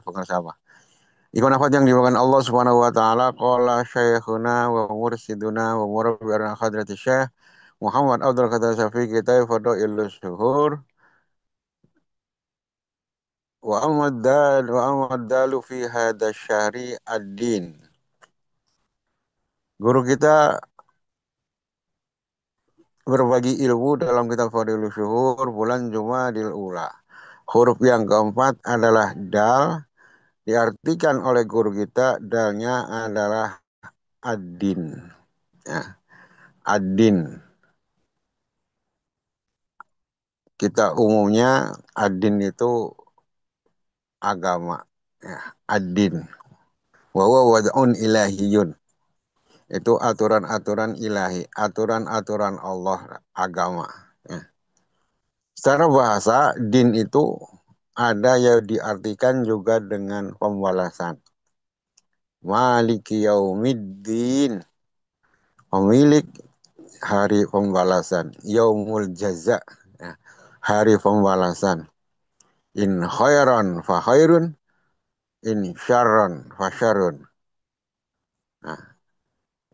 pengersama. Ikhwan akhwat yang dimakan Allah Subhanahu wa taala, qala syekhuna wa mursiduna wa murabbiyana hadrati Syekh Muhammad Abdul Qadir Syafi'i kita fadailus syuhur wa amad dalu fi hadha syahri ad-din. Guru kita berbagi ilmu dalam kitab Fadailus Syuhur bulan Jumadil Ula. Huruf yang keempat adalah dal. Diartikan oleh guru kita, dalnya adalah ad-din. Ya, ad-din. Kita umumnya ad-din itu agama. Ya, ad-din. Wa huwa wad'un ilahiyun. Itu aturan-aturan ilahi, aturan-aturan Allah, agama. Ya. Secara bahasa, din itu ada yang diartikan juga dengan pembalasan. Maliki yaumiddin, pemilik hari pembalasan. Yaumul jaza, ya, hari pembalasan. In khairan fa khairun, in syarran fa syarrun. Nah,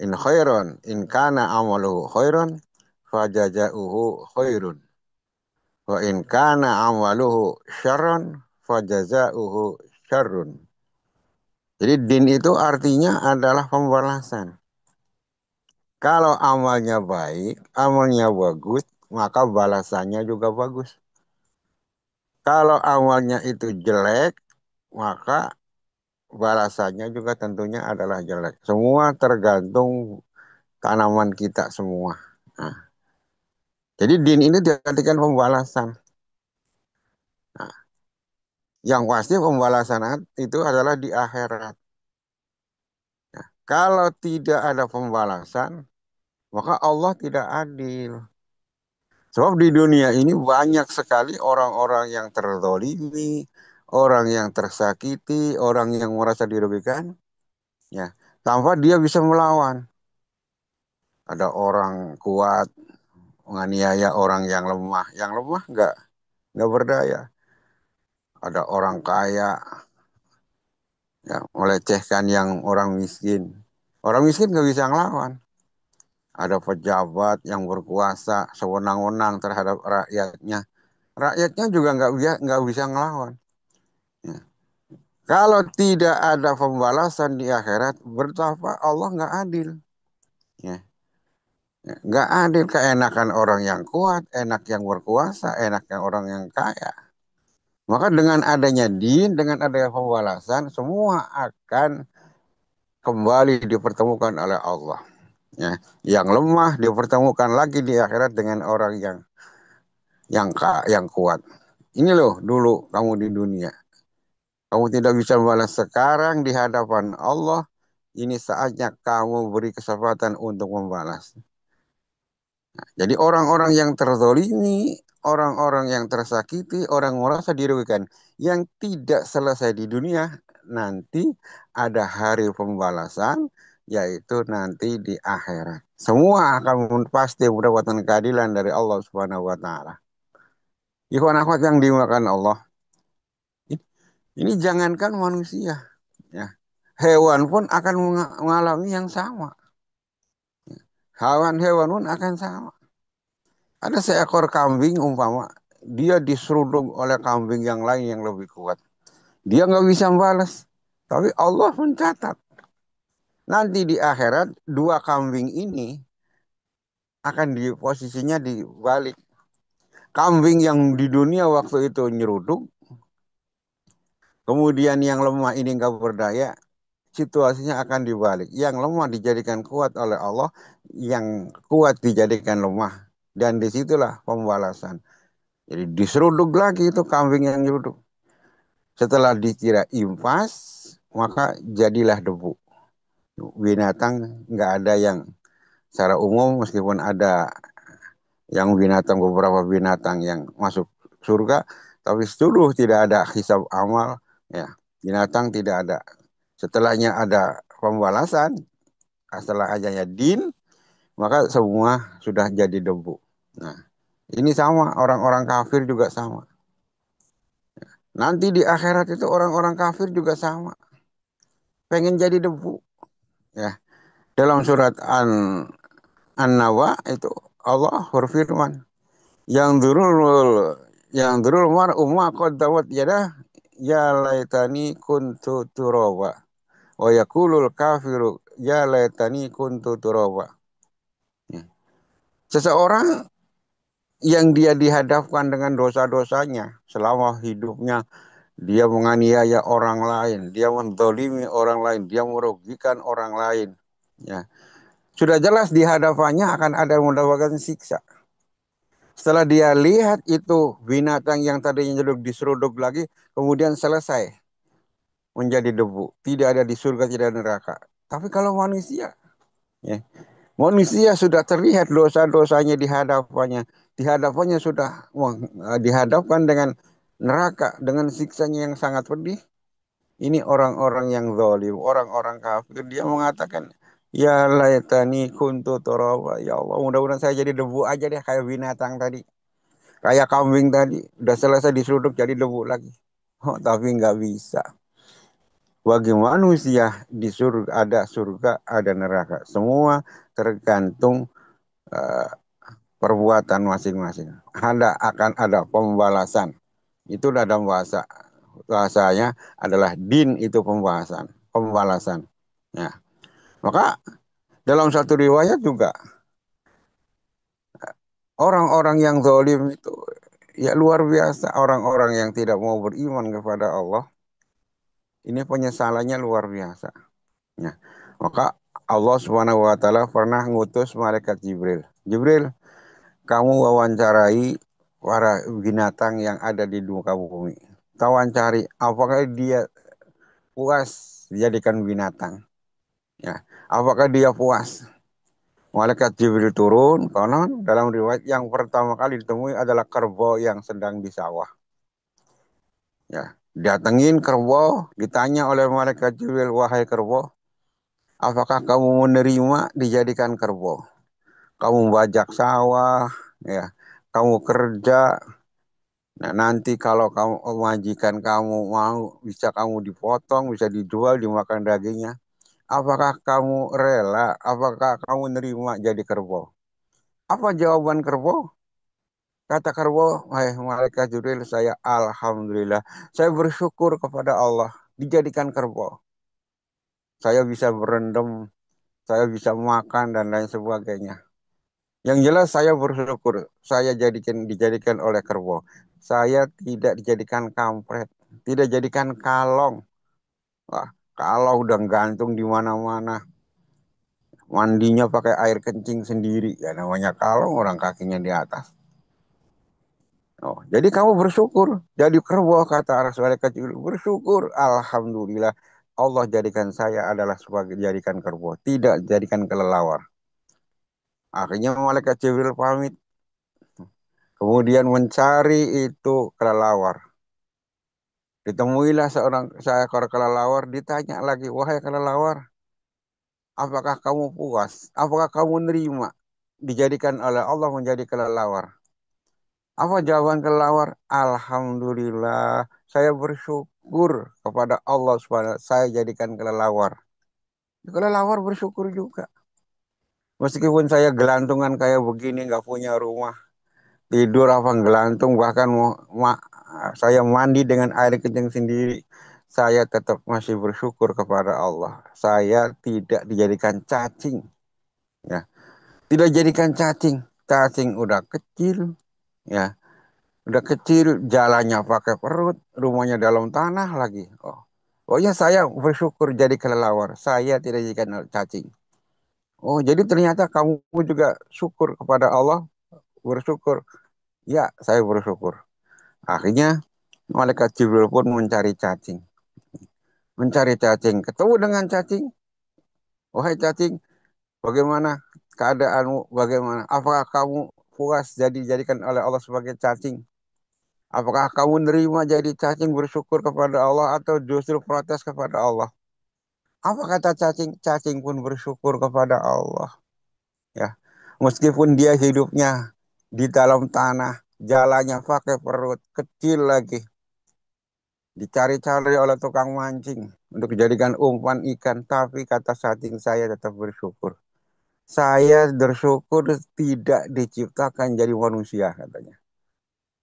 in khairan, in kana amaluhu khairan, fa jazauhu khairun. Wa in kana amaluhu syarran, fa jazauhu syarrun. Jadi din itu artinya adalah pembalasan. Kalau amalnya baik, amalnya bagus, maka balasannya juga bagus. Kalau amalnya itu jelek, maka balasannya juga tentunya adalah jelek. Semua tergantung tanaman kita semua. Nah, jadi din ini diartikan pembalasan. Nah, yang pasti pembalasan itu adalah di akhirat. Nah, kalau tidak ada pembalasan, maka Allah tidak adil. Sebab di dunia ini banyak sekali orang-orang yang terzolimi, orang yang tersakiti, orang yang merasa dirugikan, ya, tanpa dia bisa melawan. Ada orang kuat menganiaya orang yang lemah. Yang lemah nggak berdaya. Ada orang kaya ya, melecehkan yang orang miskin. Orang miskin nggak bisa ngelawan. Ada pejabat yang berkuasa sewenang-wenang terhadap rakyatnya. Rakyatnya juga nggak bisa ngelawan. Ya. Kalau tidak ada pembalasan di akhirat, betapa Allah nggak adil. Ya. Nggak adil, keenakan orang yang kuat, enak yang berkuasa, enak yang orang yang kaya. Maka dengan adanya din, dengan adanya pembalasan, semua akan kembali dipertemukan oleh Allah. Ya. Yang lemah dipertemukan lagi di akhirat dengan orang yang kuat. Ini loh dulu kamu di dunia. Kamu tidak bisa membalas sekarang di hadapan Allah. Ini saatnya kamu beri kesempatan untuk membalas. Jadi orang-orang yang terzolimi, orang-orang yang tersakiti, orang merasa dirugikan, yang tidak selesai di dunia, nanti ada hari pembalasan, yaitu nanti di akhirat. Semua akan pasti mendapatkan keadilan dari Allah Subhanahu wa taala. Ikhwan akhwat yang dimuliakan Allah, ini jangankan manusia, ya. Hewan pun akan mengalami yang sama. Hewan-hewan pun akan sama. Ada seekor kambing umpama, dia diseruduk oleh kambing yang lain yang lebih kuat. Dia nggak bisa balas. Tapi Allah mencatat. Nanti di akhirat, dua kambing ini akan di posisinya dibalik. Kambing yang di dunia waktu itu nyeruduk, kemudian yang lemah ini nggak berdaya, situasinya akan dibalik. Yang lemah dijadikan kuat oleh Allah, yang kuat dijadikan lemah. Dan disitulah pembalasan. Jadi diseruduk lagi itu kambing yang nyeruduk. Setelah dikira impas, maka jadilah debu. Binatang nggak ada yang secara umum, meskipun ada yang binatang, beberapa binatang yang masuk surga, tapi seluruh tidak ada hisab amal, ya, binatang tidak ada. Setelahnya ada pembalasan, setelah adanya din, maka semua sudah jadi debu. Nah, ini sama, orang-orang kafir juga sama. Nanti di akhirat itu orang-orang kafir juga sama, pengen jadi debu. Ya, dalam surat An-Nawa itu Allah berfirman, yang durul mar umma qaddawat yada ya laitani kuntu turaba wa yaqulul kafiru ya laitani kuntu turaba. Ya. Seseorang yang dia dihadapkan dengan dosa-dosanya selama hidupnya, dia menganiaya orang lain, dia mendolimi orang lain, dia merugikan orang lain. Ya. Sudah jelas di hadapannya akan ada mendapatkan siksa. Setelah dia lihat itu binatang yang tadinya duduk di seruduk lagi, kemudian selesai menjadi debu. Tidak ada di surga, tidak ada neraka. Tapi kalau manusia, ya, manusia sudah terlihat dosa-dosanya di hadapannya. Di hadapannya sudah dihadapkan dengan neraka, dengan siksanya yang sangat pedih. Ini orang-orang yang zalim, orang-orang kafir. Dia mengatakan, ya laitani kuntu turaba. Ya Allah, mudah-mudahan saya jadi debu aja deh kayak binatang tadi. Kayak kambing tadi. Udah selesai diseruduk jadi debu lagi. Oh, tapi nggak bisa. Bagi manusia di surga, ada neraka. Semua tergantung eh, perbuatan masing-masing. Akan ada pembalasan. Itu dalam bahasanya adalah din itu pembalasan. Ya. Maka dalam satu riwayat juga orang-orang yang zalim itu ya luar biasa, orang-orang yang tidak mau beriman kepada Allah, ini penyesalannya luar biasa. Ya. Maka Allah Subhanahu wa taala pernah ngutus malaikat Jibril. Jibril, kamu wawancarai para binatang yang ada di muka bumi. Kau wawancari apakah dia puas dijadikan binatang. Ya, apakah dia puas? Malaikat Jibril turun, konon dalam riwayat yang pertama kali ditemui adalah kerbau yang sedang di sawah. Ya, datengin kerbau, ditanya oleh malaikat Jibril, wahai kerbau, apakah kamu menerima dijadikan kerbau? Kamu bajak sawah, ya, kamu kerja. Nah, nanti kalau kamu majikan kamu mau, bisa kamu dipotong, bisa dijual, dimakan dagingnya. Apakah kamu rela? Apakah kamu nerima jadi kerbau? Apa jawaban kerbau? Kata kerbau, hai malaikat Jibril, saya alhamdulillah. Saya bersyukur kepada Allah dijadikan kerbau. Saya bisa berendam, saya bisa makan dan lain sebagainya. Yang jelas saya bersyukur, saya dijadikan oleh kerbau. Saya tidak dijadikan kampret, tidak dijadikan kalong. Wah, kalau udah gantung di mana-mana, mandinya pakai air kencing sendiri. Ya namanya kalong orang kakinya di atas. Oh, jadi kamu bersyukur. Jadi kerbau kata Rasulullah kecil. Bersyukur. Alhamdulillah. Allah jadikan saya adalah sebagai jadikan kerbau. Tidak jadikan kelelawar. Akhirnya malaikat Jibril pamit. Kemudian mencari itu kelelawar. Ditemuilah seekor kelelawar. Ditanya lagi. Wahai kelelawar. Apakah kamu puas? Apakah kamu nerima? Dijadikan oleh Allah menjadi kelelawar. Apa jawaban kelelawar? Alhamdulillah, saya bersyukur kepada Allah SWT. Saya jadikan kelelawar. Kelelawar bersyukur juga. Meskipun saya gelantungan kayak begini, nggak punya rumah, tidur apa gelantung, bahkan saya mandi dengan air kencing sendiri, saya tetap masih bersyukur kepada Allah. Saya tidak dijadikan cacing, ya, tidak dijadikan cacing. Cacing udah kecil, ya. Udah kecil, jalannya pakai perut, rumahnya dalam tanah lagi. Oh, pokoknya saya bersyukur jadi kelelawar. Saya tidak jadikan cacing. Oh, jadi ternyata kamu juga syukur kepada Allah, bersyukur. Ya, saya bersyukur. Akhirnya malaikat Jibril pun mencari cacing. Mencari cacing, ketemu dengan cacing. Wahai cacing, bagaimana keadaanmu? Bagaimana? Apakah kamu puas jadikan oleh Allah sebagai cacing? Apakah kamu nerima jadi cacing bersyukur kepada Allah atau justru protes kepada Allah? Apa kata cacing? Cacing pun bersyukur kepada Allah. Ya, meskipun dia hidupnya di dalam tanah, jalannya pakai perut kecil lagi. dicari-cari oleh tukang mancing untuk dijadikan umpan ikan, tapi kata cacing saya tetap bersyukur. Saya bersyukur tidak diciptakan jadi manusia katanya.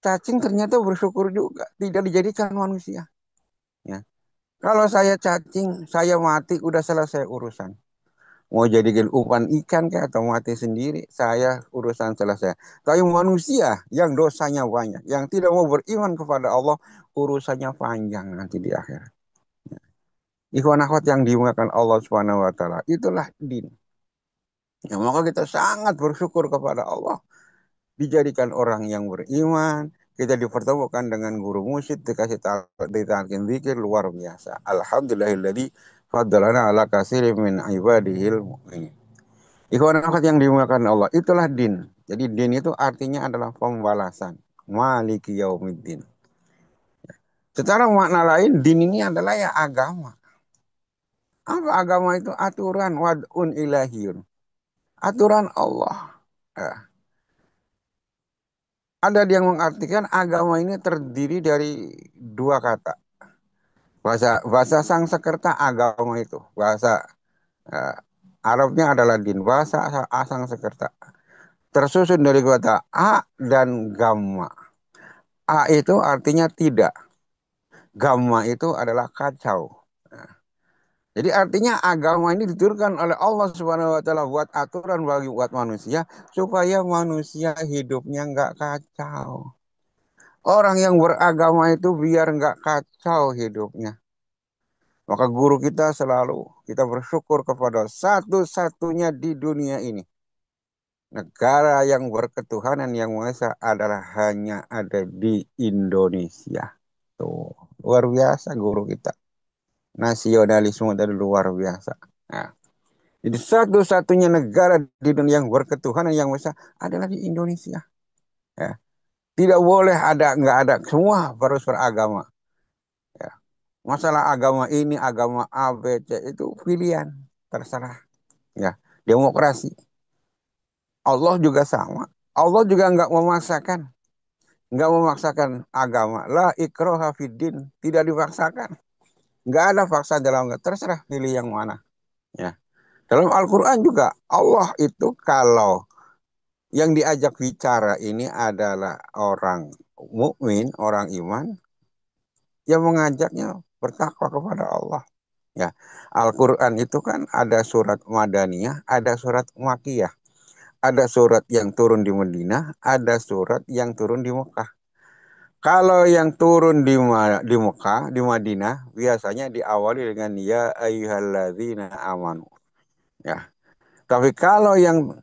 Cacing ternyata bersyukur juga tidak dijadikan manusia. Ya. Kalau saya cacing, saya mati, udah selesai urusan. Mau jadikan umpan ikan kayak atau mati sendiri, saya urusan selesai. Tapi manusia yang dosanya banyak, yang tidak mau beriman kepada Allah, urusannya panjang nanti di akhir. Ikhwan akhwat yang dimuliakan Allah Subhanahu wa taala, itulah din. Ya, maka kita sangat bersyukur kepada Allah dijadikan orang yang beriman, kita dipertemukan dengan guru musyid, dikasih ditalkin zikir luar biasa. Alhamdulillahilladzi faddalana ala katsirin min ibadihil mu'minin. Ikhwan akhwat yang dimuliakan Allah, itulah din. Jadi din itu artinya adalah pembalasan. Maliki yaumiddin. Secara makna lain, din ini adalah ya agama. Apa agama itu? Aturan wad'un ilahiyun. Aturan Allah. Ya. Ada yang mengartikan agama ini terdiri dari dua kata. Bahasa bahasa Sanskerta agama itu. Bahasa uh, Arabnya adalah din. Bahasa Sanskerta tersusun dari kata a dan gamma. A itu artinya tidak. Gamma itu adalah kacau. Jadi artinya agama ini diturunkan oleh Allah Subhanahu wa taala buat aturan bagi buat manusia supaya manusia hidupnya nggak kacau. Orang yang beragama itu biar nggak kacau hidupnya. Maka guru kita selalu kita bersyukur kepada satu-satunya di dunia ini. Negara yang berketuhanan yang Maha Esa adalah hanya ada di Indonesia. Tuh, luar biasa guru kita. Nasionalisme dari luar biasa. Nah, jadi satu-satunya negara di dunia yang berketuhanan yang Maha Esa adalah di Indonesia. Ya. Tidak boleh ada, nggak ada. Semua harus beragama. Ya. Masalah agama ini, agama A, B, C itu pilihan, terserah. Ya, demokrasi. Allah juga sama. Allah juga nggak memaksakan agama. La ikroha fiddin, tidak dipaksakan. Nggak ada paksa dalam agama. Terserah pilih yang mana. Ya. Dalam Al-Quran juga Allah itu kalau yang diajak bicara ini adalah orang mukmin, orang iman, yang mengajaknya bertakwa kepada Allah. Ya, Al-Quran itu kan ada surat Madaniyah, ada surat Makkiyah. Ada surat yang turun di Madinah, ada surat yang turun di Mekah. Kalau yang turun di Mekah, di Madinah, biasanya diawali dengan ya ayyuhalladzina amanu. Ya. Tapi kalau yang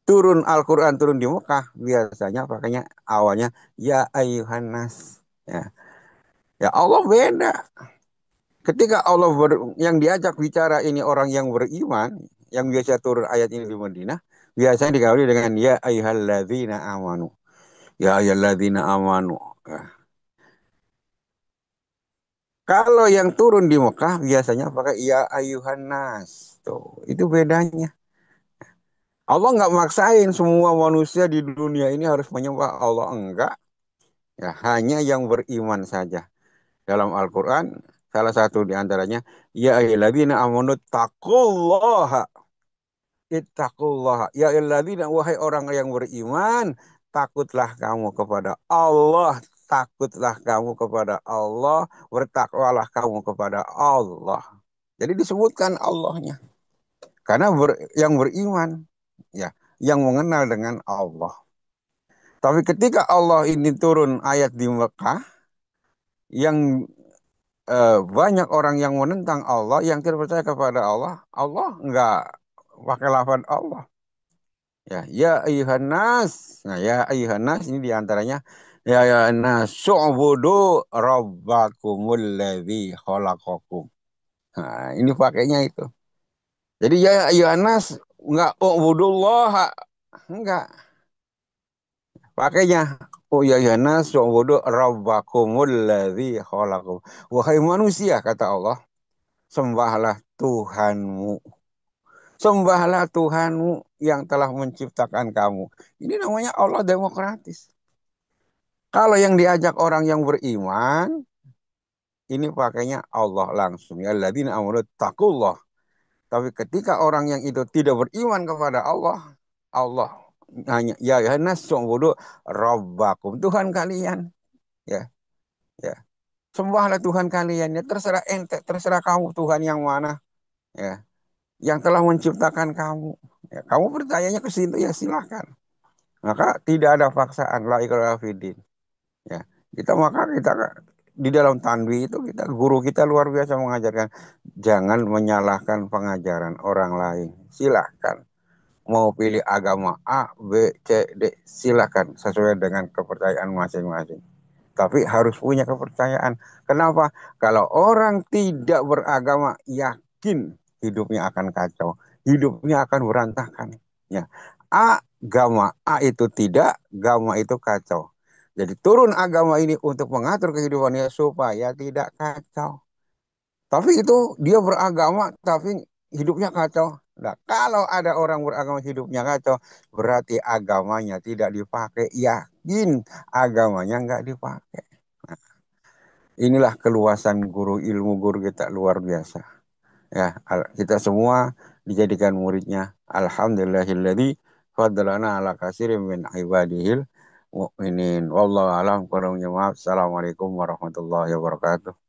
turun Al-Quran turun di Mekah, biasanya pakainya awalnya ya ayyuhan nas. Ya. Ya Allah beda. Ketika yang diajak bicara ini orang yang beriman, yang biasa turun ayat ini di Madinah, biasanya dikawali dengan ya ayyuhalladzina amanu. Ya ayyuhalladzina amanu. Ya. Kalau yang turun di Mekah biasanya pakai ya ayyuhan nas. Tuh, itu bedanya. Allah nggak maksain semua manusia di dunia ini harus menyembah Allah, enggak. Ya, hanya yang beriman saja. Dalam Al-Quran, salah satu di antaranya, ya ayyuhalladzina amanu taqullaha. Ittaqullah. Ya ayyuhalladzina, wahai orang yang beriman, takutlah kamu kepada Allah. Takutlah kamu kepada Allah. Bertakwalah kamu kepada Allah. Jadi disebutkan Allahnya. Karena yang beriman, ya, yang mengenal dengan Allah. Tapi ketika Allah ini turun ayat di Mekah, yang banyak orang yang menentang Allah, yang tidak percaya kepada Allah, Allah enggak pakai lafaz Allah. Ya, ya ayuhan nas. Nah, ya ayuhan nas ini diantaranya ya nas su'budu rabbakumul ladzi khalaqakum. Nah, ini pakainya itu. Jadi ya ayuhan nas enggak ubudullah, enggak. Pakainya oh ya ayuhan nas su'budu rabbakumul ladzi khalaqakum. Wahai manusia kata Allah, sembahlah Tuhanmu. Sembahlah Tuhanmu yang telah menciptakan kamu. Ini namanya Allah demokratis. Kalau yang diajak orang yang beriman, ini pakainya Allah langsung. Ya alladzina amanu taqullah. Tapi ketika orang yang itu tidak beriman kepada Allah, Allah hanya ya ya nas'budu rabbakum, Tuhan kalian. Ya, ya. Sembahlah Tuhan kalian. Ya terserah ente, terserah kamu Tuhan yang mana. Ya, yang telah menciptakan kamu. Ya, kamu percayanya ke situ ya silahkan. Maka tidak ada paksaan la ikraha fiddin. Ya, kita di dalam tanwi itu kita guru kita luar biasa mengajarkan jangan menyalahkan pengajaran orang lain. Silakan mau pilih agama A, B, C, D, silakan sesuai dengan kepercayaan masing-masing. Tapi harus punya kepercayaan. Kenapa? Kalau orang tidak beragama, yakin hidupnya akan kacau, hidupnya akan berantakan. Ya, agama A itu tidak, agama itu kacau. Jadi turun agama ini untuk mengatur kehidupannya supaya tidak kacau. Tapi itu dia beragama tapi hidupnya kacau. Nah, kalau ada orang beragama hidupnya kacau, berarti agamanya tidak dipakai. Yakin agamanya nggak dipakai. Nah, inilah keluasan guru ilmu guru kita luar biasa. Ya, kita semua dijadikan muridnya. Alhamdulillahilladzi faddalana ala katsirin min ibadihil mu'minin. Wallahu a'lam. Kurang maaf. Assalamualaikum warahmatullahi wabarakatuh.